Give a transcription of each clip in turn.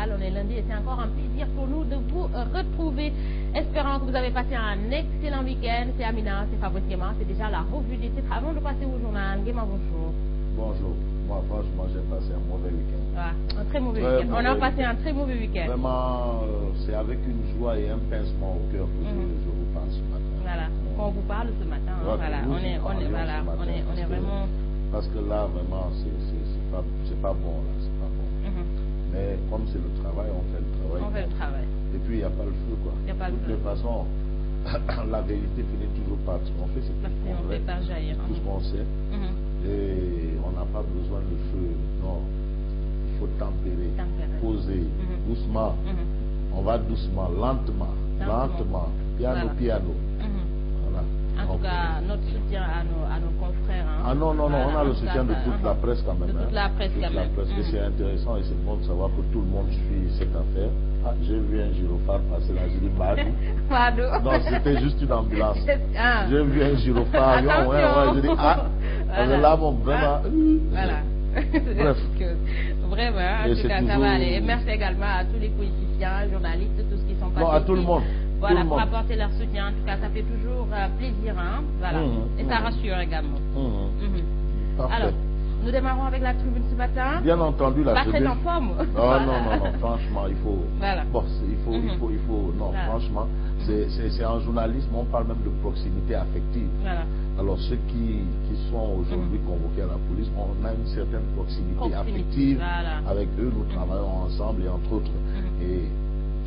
Sénégal. On est lundi et c'est encore un plaisir pour nous de vous retrouver. Espérons que vous avez passé un excellent week-end. C'est Amina, c'est Fabrice Guéma, c'est déjà la revue des titres. Avant de passer au journal, Guéma, bonjour. Bonjour. Moi, franchement, j'ai passé un mauvais week-end. Ah, un très mauvais week-end. On a passé un très mauvais week-end. Vraiment, c'est avec une joie et un pincement au cœur que je vous parle ce matin. Voilà, qu'on vous parle ce matin. Hein, voilà, on est vraiment... Parce que là, vraiment, c'est pas bon, là, c'est pas bon. Mais comme c'est le travail, on fait le travail. On fait le travail. Et puis, il n'y a pas le feu, quoi. Il n'y a pas le feu. De toute façon, la vérité finit toujours par ce qu'on fait, c'est tout ce qu'on sait. Et on n'a pas besoin de feu, non. Il faut tempérer, poser, doucement. On va doucement, lentement, piano. Voilà. En tout cas, notre soutien à nos confrères. Hein. Ah non, on a le soutien de toute la presse quand même. De toute la presse quand même. Et c'est intéressant et c'est bon de savoir que tout le monde suit cette affaire. Ah, j'ai vu un gyrophare passer là, j'ai dit Madou. Non, c'était juste une ambulance. J'ai vu un gyrophare, j'ai dit là, bon, vraiment. Voilà. Bref. Vraiment, en tout cas, ça va aller. Et merci également à tous les politiciens, journalistes, tous ceux qui sont passés. Non, à tout le monde. Voilà, pour apporter leur soutien. En tout cas, ça fait toujours plaisir, hein. Voilà. Et ça rassure également. Parfait. Alors, nous démarrons avec la tribune ce matin. Bien entendu, la tribune. Pas très en forme. Non, franchement, il faut. Voilà. Bon, il faut. Non, voilà. Franchement, c'est en journalisme, on parle même de proximité affective. Voilà. Alors, ceux qui sont aujourd'hui convoqués à la police, on a une certaine proximité affective avec eux. Nous travaillons ensemble et entre autres. Et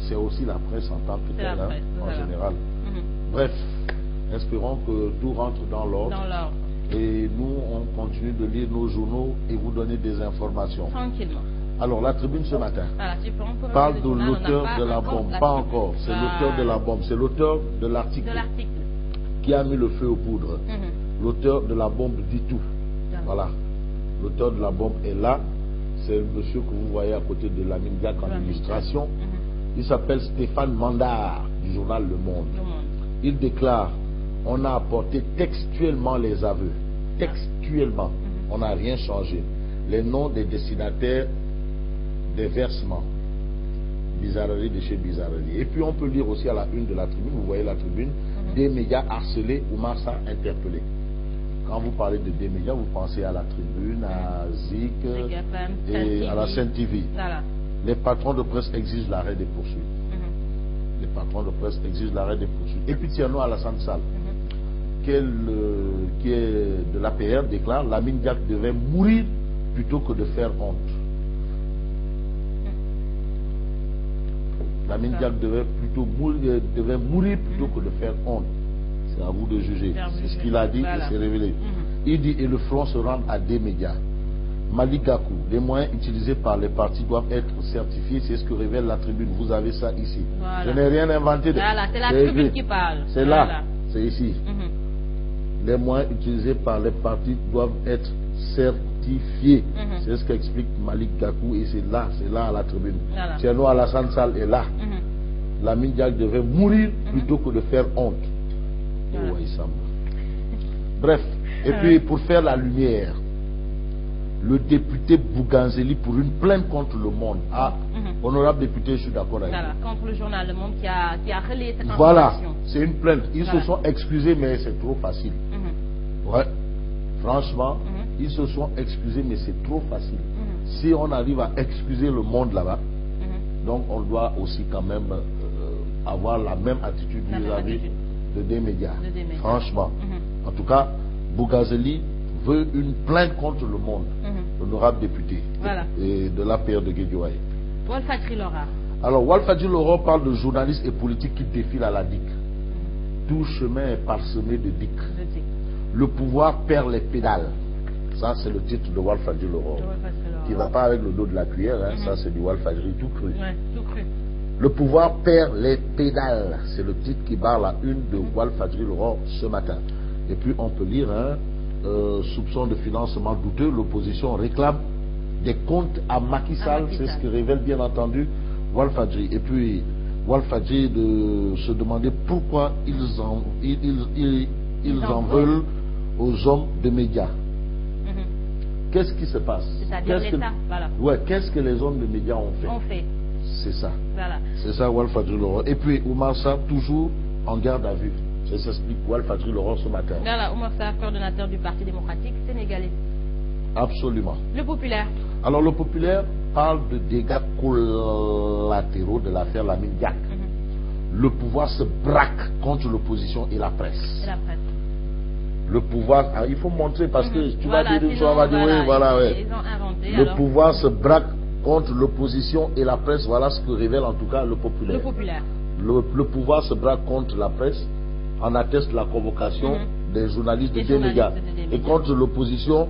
c'est aussi la presse en tant que telle, en général. Bref, espérons que tout rentre dans l'ordre. Et nous, on continue de lire nos journaux et vous donner des informations. Tranquillement. Alors, la tribune ce matin parle de l'auteur de la bombe. Pas encore, c'est l'auteur de la bombe. C'est l'auteur de l'article qui a mis le feu aux poudres. L'auteur de la bombe dit tout. Voilà. L'auteur de la bombe est là. C'est le monsieur que vous voyez à côté de Lamine Diack en illustration. Il s'appelle Stéphane Mandar du journal Le Monde. Il déclare: on a apporté textuellement les aveux. Textuellement. On n'a rien changé. Les noms des destinataires des versements. Bizarrerie de chez Bizarrerie. Et puis on peut lire aussi à la une de la tribune, vous voyez la tribune, des médias harcelés ou Massa interpellés. Quand vous parlez de des médias, vous pensez à la tribune, à Zik et à la Sen TV. Voilà. Les patrons de presse exigent l'arrêt des poursuites. Les patrons de presse exigent l'arrêt des poursuites. Et puis Tiano Alassane Sall, qui est de l'APR, déclare: Lamine Diack devait mourir plutôt que de faire honte. Lamine Diack devait mourir plutôt que de faire honte. C'est à vous de juger. C'est ce qu'il a dit et c'est révélé. Il dit: et le front se rend à des médias. Malik Gakou, les moyens utilisés par les partis doivent être certifiés. C'est ce que révèle la tribune. Vous avez ça ici. Voilà. Je n'ai rien inventé. Voilà, c'est la tribune qui parle. C'est là. C'est ici. Les moyens utilisés par les partis doivent être certifiés. C'est ce qu'explique Malik Gakou et c'est là à la tribune. Tiano Alassane Sall est là. Lamine Diack devait mourir plutôt que de faire honte. Oh, il semble. Bref, et puis pour faire la lumière, le député Bouganzeli pour une plainte contre Le Monde. Honorable député, je suis d'accord avec vous. Contre le journal Le Monde qui a relayé cette information. Voilà, c'est une plainte. Ils se sont excusés, mais c'est trop facile. Ouais, franchement, ils se sont excusés, mais c'est trop facile. Si on arrive à excuser Le Monde là-bas, donc on doit aussi quand même avoir la même attitude vis-à-vis des médias. Franchement. En tout cas, Bouganzeli veut une plainte contre Le Monde, l'honorable député et de l'APR de Guédiawaye. Walfadjri Lora. Alors, Walfadjri Lora parle de journalistes et politiques qui défilent à la DIC. Tout chemin est parsemé de DIC. Le pouvoir perd les pédales. Ça, c'est le titre de Walfadjri Lora. Qui ne va pas avec le dos de la cuillère. Ça, c'est du Walfadjri tout cru. Tout cru. Le pouvoir perd les pédales. C'est le titre qui barre la une de Walfadjri Lora ce matin. Et puis, on peut lire soupçon de financement douteux, l'opposition réclame des comptes à Macky Sall, c'est ce que révèle bien entendu Walfadjri. Et puis Walfadjri de se demander pourquoi ils en veulent aux hommes de médias. Qu'est-ce qui se passe? C'est-à-dire l'État, voilà. Ouais, qu'est-ce que les hommes de médias ont fait? C'est ça. Voilà. C'est ça, Walfadjri Laurent. Et puis, Oumar Sarr, toujours en garde à vue. Ça s'explique Walfadjri Laurent ce matin. Voilà, Oumar Sarr, coordonnateur du Parti démocratique sénégalais. Absolument. Le populaire. Alors, le populaire parle de dégâts collatéraux de l'affaire Lamine Diack. Le pouvoir se braque contre l'opposition et la presse. Et la presse. Le pouvoir, il faut montrer parce que tu voilà, vas dire une sinon, chose, on va dire oui, voilà, oui. Ils ont inventé, le alors. pouvoir se braque contre l'opposition et la presse. Voilà ce que révèle en tout cas le populaire. Le populaire. Le pouvoir se braque contre la presse, en atteste la convocation des journalistes de deux médias. Et contre l'opposition,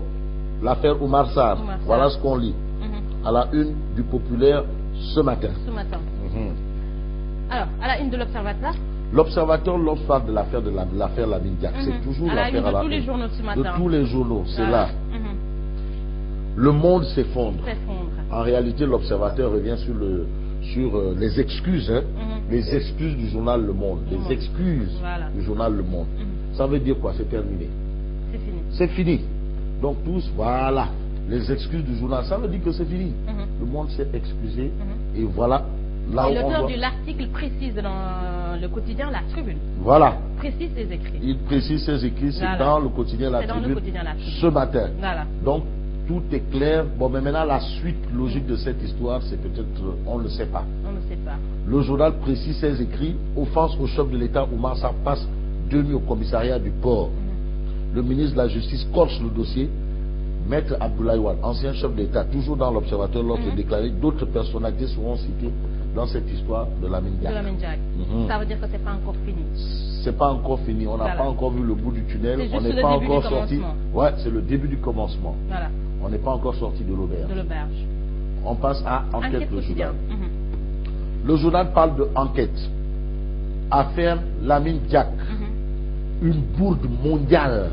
l'affaire Oumar Sarr. Voilà ce qu'on lit à la une du populaire ce matin. Alors, à la une de l'Observateur. L'Observateur, lorsqu'on parle de l'affaire Lamine Diack, c'est toujours l'affaire à la une. De tous les journaux ce matin. De tous les journaux, c'est là. Le monde s'effondre. En réalité, l'Observateur revient sur les excuses, les excuses du journal Le Monde. Les excuses du journal Le Monde. Ça veut dire quoi? C'est terminé. C'est fini. C'est fini. Donc tous, voilà, les excuses du journal, ça veut dire que c'est fini. Le monde s'est excusé et voilà. L'auteur de l'article précise dans le quotidien La Tribune. Voilà. Précise ses écrits. Il précise ses écrits, c'est dans le quotidien La Tribune ce matin. Voilà. Donc tout est clair. Bon, mais maintenant la suite logique de cette histoire, c'est peut-être, on ne sait pas. On ne sait pas. Le journal précise ses écrits. Offense au chef de l'État, Oumar Sarr passe 2 nuits au commissariat du port. Le ministre de la Justice corse le dossier. Maître Abdoulaye Wade, ancien chef d'État, toujours dans l'Observateur, lors de déclarer, d'autres personnalités seront citées dans cette histoire de Lamine Diack. Ça veut dire que c'est pas encore fini. C'est pas encore fini. On n'a pas encore vu le bout du tunnel. On n'est pas encore sorti. Ouais, c'est le début du commencement. Voilà. On n'est pas encore sorti de l'auberge. On passe à Enquête le journal. Le journal parle de enquête. Affaire Lamine Diack. Une bourde mondiale.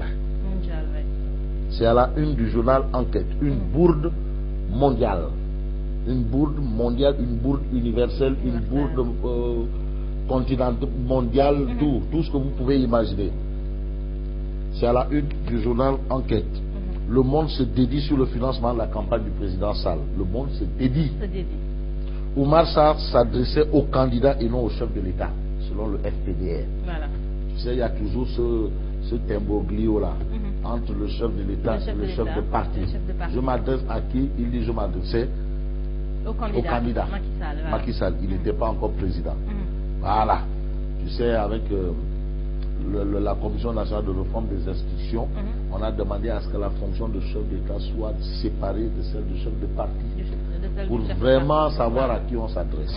C'est à la une du journal Enquête. Une bourde mondiale. Une bourde mondiale, une bourde universelle, une bourde continentale, mondiale, tout ce que vous pouvez imaginer. C'est à la une du journal Enquête. Le monde se dédie sur le financement de la campagne du président Sall. Le monde se dédie. Oumar Sarr s'adressait aux candidats et non au chef de l'État, selon le FPDR. Voilà. Tu sais, il y a toujours ce temboglio là. Entre le chef de l'État et le chef de parti. Je m'adresse à qui? Il dit je m'adressais au candidat. Macky Sall. Il n'était pas encore président. Voilà. Tu sais, avec la Commission nationale de réforme des institutions, on a demandé à ce que la fonction de chef d'État soit séparée de celle de chef de parti. Pour vraiment savoir à qui on s'adresse.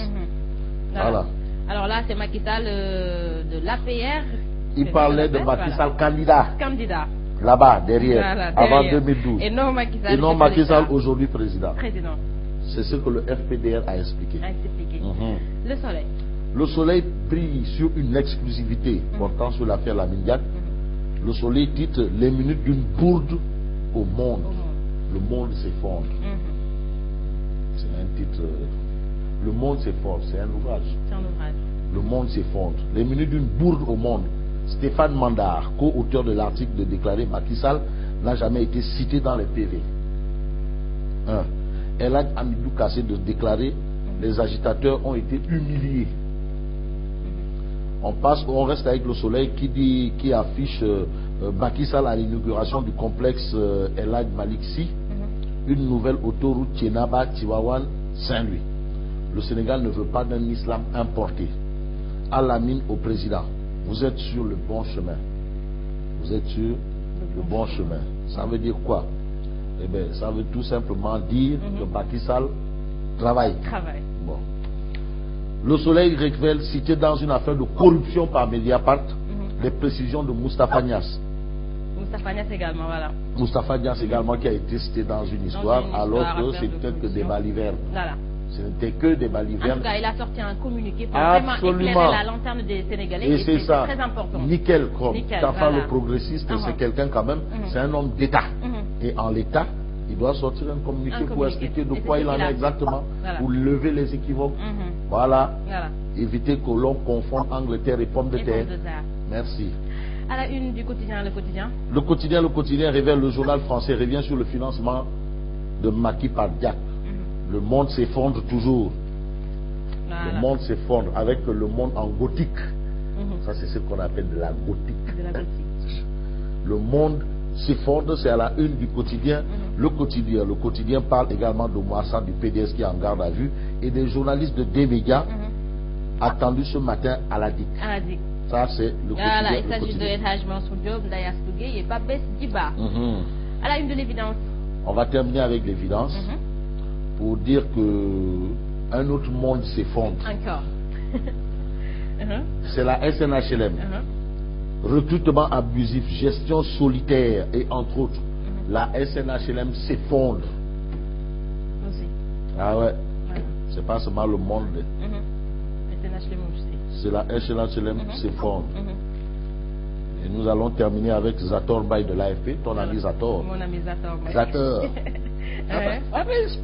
Voilà. Alors là, c'est Macky Sall de l'APR. Il parlait de Macky Sall candidat. Là-bas, derrière, avant 2012. Et non Macky Sall aujourd'hui président. C'est ce que le FPDR a expliqué. Le Soleil. Le Soleil brille sur une exclusivité portant sur l'affaire Lamine Diack. Le Soleil titre les minutes d'une bourde au monde. Le monde s'effondre. C'est un titre. Le monde s'effondre, c'est un ouvrage. Le monde s'effondre. Les minutes d'une bourde au monde. Stéphane Mandar, co-auteur de l'article de déclarer Macky Sall, n'a jamais été cité dans les PV. Elhadj Amidou Kassé de déclarer les agitateurs ont été humiliés. On reste avec le Soleil qui affiche Macky Sall à l'inauguration du complexe Elhadj Malick Sy, une nouvelle autoroute Thiénaba, Tivaouane, Saint-Louis. Le Sénégal ne veut pas d'un islam importé. Al-Amin au président. Vous êtes sur le bon chemin. Vous êtes sur le bon chemin. Ça veut dire quoi? Eh bien, ça veut tout simplement dire que Macky Sall travaille. Bon. Le Soleil révèle, cité dans une affaire de corruption par Mediapart, les précisions de Moustapha Niasse. Moustapha Niasse également, voilà. Moustapha Niasse également qui a été cité dans une histoire, alors que c'est peut-être que des balivernes. Voilà. Ce n'était que des balivernes. En tout cas, il a sorti un communiqué pour vraiment éclairer la lanterne des Sénégalais. Et c'est ça. Très important. Nickel, comme Tafa le progressiste, c'est quelqu'un quand même, c'est un homme d'État. Et en l'État, il doit sortir un communiqué pour expliquer de quoi il en est exactement, pour lever les équivoques. Voilà. Éviter que l'on confonde Angleterre et pommes de terre. Merci. À la une du quotidien, le quotidien. Le quotidien révèle, le journal français revient sur le financement de Macky par Diack. Le monde s'effondre toujours. Voilà. Le monde s'effondre avec le monde en gothique. Ça, c'est ce qu'on appelle de la gothique. De la gothique. Le monde s'effondre, c'est à la une du quotidien. Le quotidien parle également de Mouassa, du PDS qui est en garde à vue, et des journalistes de D-Média attendus ce matin à la DIC. Ça, c'est le quotidien. Voilà, il s'agit de El Mansour Diop, Ndaya Stougé et Babès Diba. À la une de l'évidence. On va terminer avec l'évidence pour dire que un autre monde s'effondre. Encore. C'est la SNHLM. Recrutement abusif, gestion solitaire et entre autres. La SNHLM s'effondre. Aussi. Ah ouais. C'est pas seulement le monde. SNHLM aussi. C'est la SNHLM s'effondre. Et nous allons terminer avec Zator Bay de l'AFP, ton ami Zator. Mon ami Zator. Zator. Amis.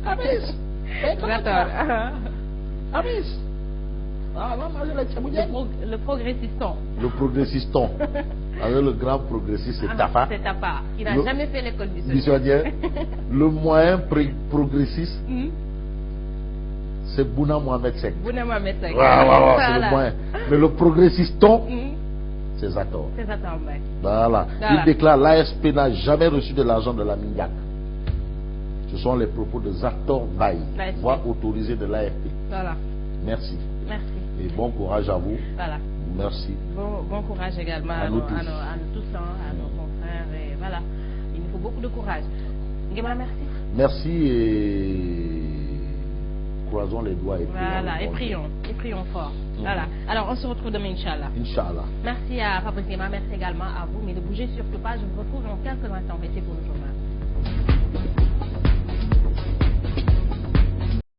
Zator. Amis. Le progressiston. Le progressiston. Avec le grand progressiste, c'est Tafa. C'est Tafa. Il n'a jamais fait l'école missionnaire. Le moyen progressiste, c'est Bouna Mohamed Sek. Bouna Mohamed Sek. C'est le moyen. Mais le progressiston, c'est Zator. C'est Zator, voilà. Il déclare: l'ASP n'a jamais reçu de l'argent de la Minyak. Ce sont les propos de Zator Baye, voix autorisée de l'AFP. Voilà. Merci. Merci. Et bon courage à vous. Voilà. Merci. Bon courage également à nous tous, à nos confrères. Et voilà. Il nous faut beaucoup de courage. Ngema, merci. Merci et croisons les doigts et prions. Voilà, et prions fort. Voilà. Alors, on se retrouve demain, Inch'Allah. Inch'Allah. Merci à Fabrice Ngema, merci également à vous. Mais ne bougez surtout pas, je vous retrouve dans quelques instants. Restez pour le journal.